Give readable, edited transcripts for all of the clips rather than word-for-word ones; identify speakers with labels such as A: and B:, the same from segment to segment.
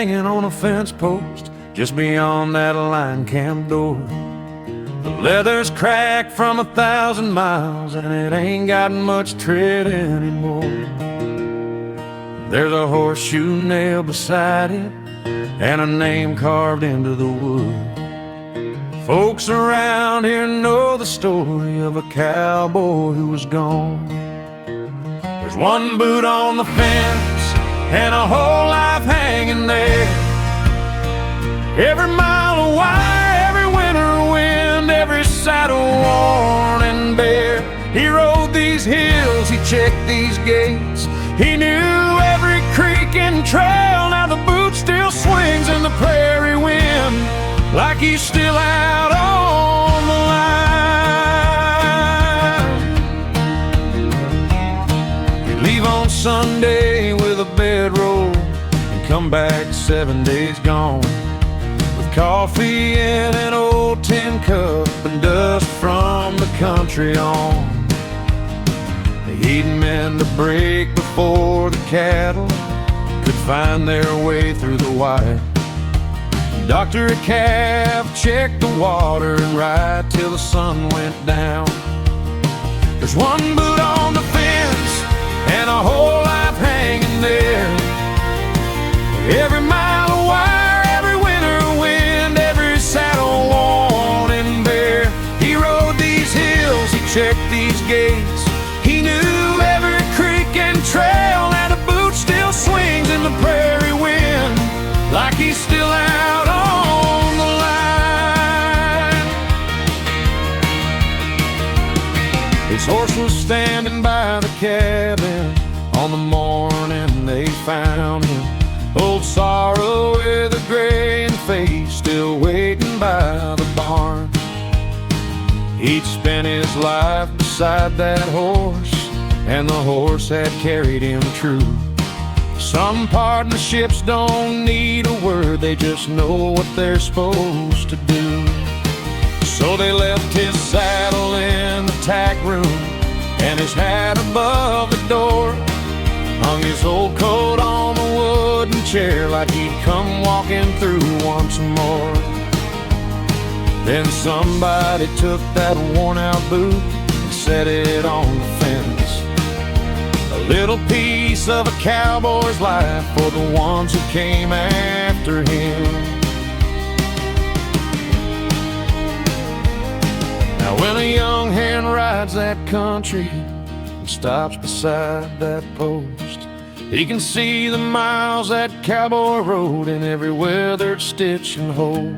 A: hanging on a fence post just beyond that line camp door. The leather's cracked from 1,000 miles, and it ain't got much tread anymore. There's a horseshoe nail beside it, and a name carved into the wood. Folks around here know the story of a cowboy who was gone. There's one boot on the fence and a whole life hanging there. Every mile of wire, every winter wind, every saddle worn and bare. He rode these hills, he checked these gates, he knew every creek and trail. Now the boot still swings in the prairie wind, like he's still out on the line. He'd leave on Sunday with a bedroll and come back 7 days gone, with coffee in an old tin cup and dust from the country on. He'd mend a break before the cattle could find their way through the wire. Doctor a calf, check the water, and ride till the sun went down. There's one boot on the fence and a whole life hanging there. Every mile of wire, every winter wind, every saddle worn and bare. He rode these hills, he checked these gates, he knew every creek and trail. Now the boot still swings in the prairie wind, like he's still out on the line. His horse was standing by the cabin on the morning they found him. Old Sorrow with a graying face, still waiting by the barn. He'd spent his life beside that horse, and the horse had carried him true. Some partnerships don't need a word, they just know what they're supposed to do. So they left his saddle in the tack room and his hat above the door, hung his old coat on the wooden chair like he'd come walking through once more. Then somebody took that worn-out boot and set it on the fence, a little piece of a cowboy's life for the ones who came after him. Now when a young hen rides that country and stops beside that post, he can see the miles that cowboy rode in every weathered stitch and hole.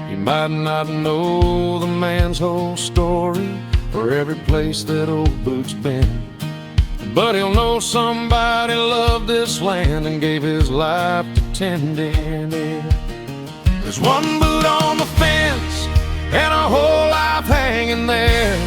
A: He might not know the man's whole story or every place that old boot's been, but he'll know somebody loved this land and gave his life to tending it. There's one boot on the fence and a whole life hanging there.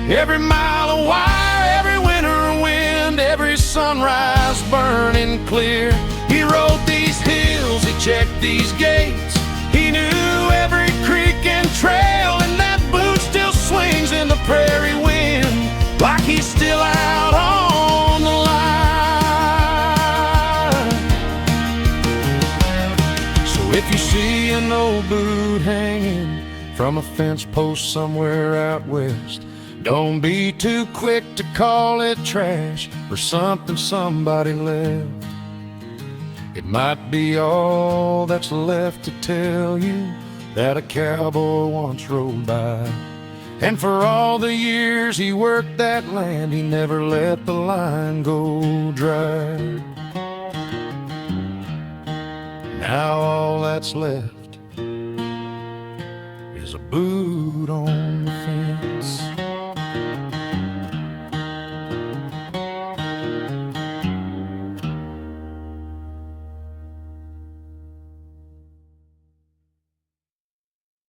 A: Every mile of wire, every winter wind, every sunrise burning clear. He rode these hills, he checked these gates, he knew every creek and trail, and that boot still swings in the prairie wind, like he's still out on the line. So if you see an old boot hanging from a fence post somewhere out west, don't be too quick to call it trash or something somebody left. It might be all that's left to tell you that a cowboy once rode by, and for all the years he worked that land, he never let the line go dry. Now all that's left is a boot on the fence.